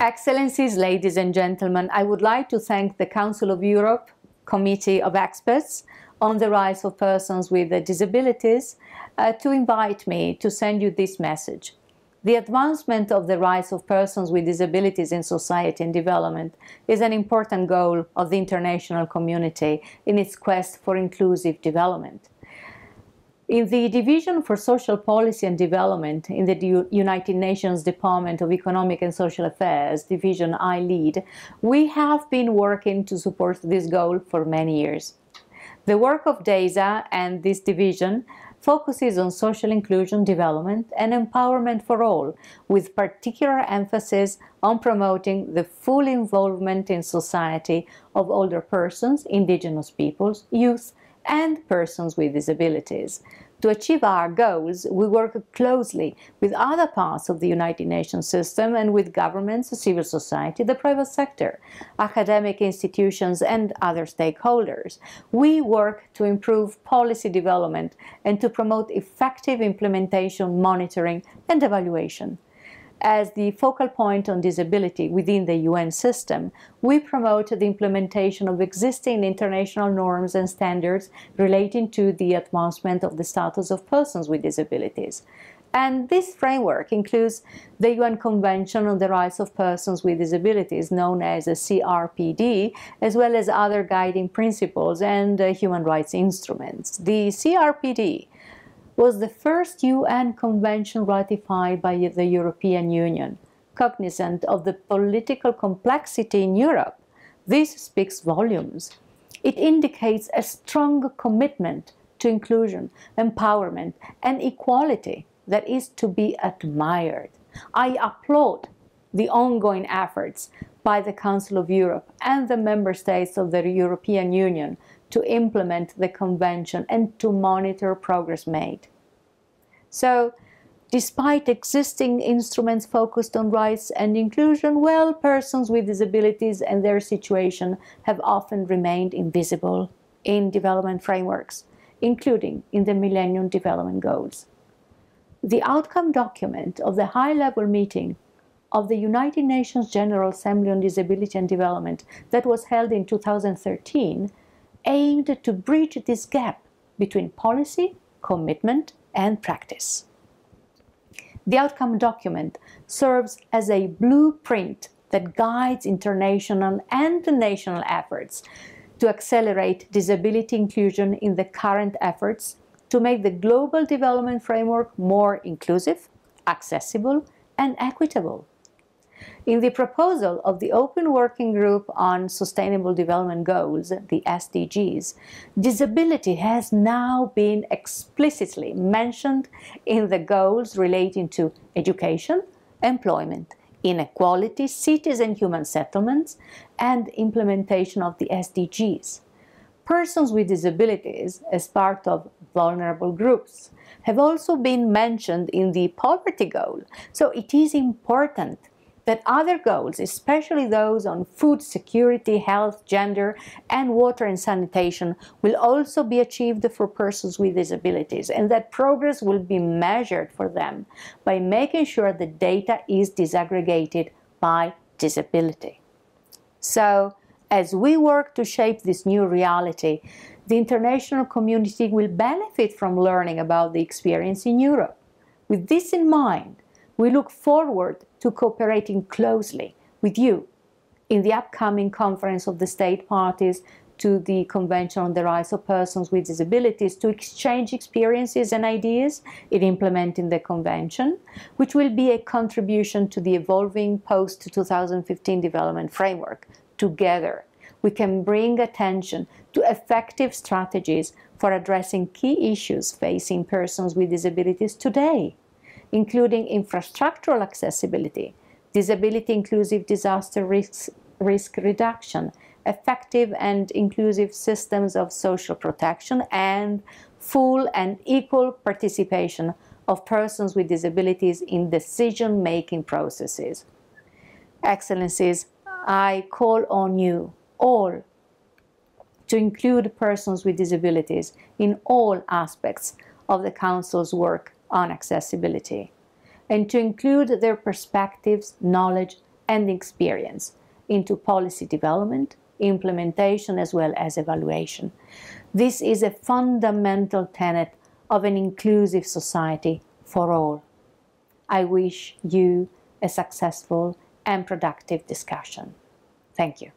Excellencies, ladies and gentlemen, I would like to thank the Council of Europe Committee of Experts on the Rights of Persons with Disabilities to invite me to send you this message. The advancement of the rights of persons with disabilities in society and development is an important goal of the international community in its quest for inclusive development. In the Division for Social Policy and Development in the United Nations Department of Economic and Social Affairs, division I lead, we have been working to support this goal for many years. The work of DESA and this division focuses on social inclusion, development and empowerment for all, with particular emphasis on promoting the full involvement in society of older persons, indigenous peoples, youth and persons with disabilities. To achieve our goals, we work closely with other parts of the United Nations system and with governments, civil society, the private sector, academic institutions and other stakeholders. We work to improve policy development and to promote effective implementation, monitoring and evaluation. As the focal point on disability within the UN system, we promote the implementation of existing international norms and standards relating to the advancement of the status of persons with disabilities. And this framework includes the UN Convention on the Rights of Persons with Disabilities, known as a CRPD, as well as other guiding principles and human rights instruments. The CRPD was the first UN convention ratified by the European Union. Cognizant of the political complexity in Europe, this speaks volumes. It indicates a strong commitment to inclusion, empowerment, and equality that is to be admired. I applaud the ongoing efforts by the Council of Europe and the member states of the European Union to implement the Convention and to monitor progress made. So, despite existing instruments focused on rights and inclusion, well, persons with disabilities and their situation have often remained invisible in development frameworks, including in the Millennium Development Goals. The outcome document of the high-level meeting of the United Nations General Assembly on Disability and Development that was held in 2013 aimed to bridge this gap between policy, commitment, and practice. The outcome document serves as a blueprint that guides international and national efforts to accelerate disability inclusion in the current efforts to make the global development framework more inclusive, accessible, and equitable. In the proposal of the Open Working Group on Sustainable Development Goals, the SDGs, disability has now been explicitly mentioned in the goals relating to education, employment, inequality, cities and human settlements, and implementation of the SDGs. Persons with disabilities, as part of vulnerable groups, have also been mentioned in the poverty goal, so it is important that other goals, especially those on food security, health, gender, and water and sanitation, will also be achieved for persons with disabilities, and that progress will be measured for them by making sure the data is disaggregated by disability. So, as we work to shape this new reality, the international community will benefit from learning about the experience in Europe. With this in mind, we look forward to cooperating closely with you in the upcoming conference of the state parties to the Convention on the Rights of Persons with Disabilities to exchange experiences and ideas in implementing the Convention, which will be a contribution to the evolving post-2015 development framework. Together, we can bring attention to effective strategies for addressing key issues facing persons with disabilities today, including infrastructural accessibility, disability-inclusive disaster risk reduction, effective and inclusive systems of social protection, and full and equal participation of persons with disabilities in decision-making processes. Excellencies, I call on you all to include persons with disabilities in all aspects of the Council's work on accessibility, and to include their perspectives, knowledge, and experience into policy development, implementation, as well as evaluation. This is a fundamental tenet of an inclusive society for all. I wish you a successful and productive discussion. Thank you.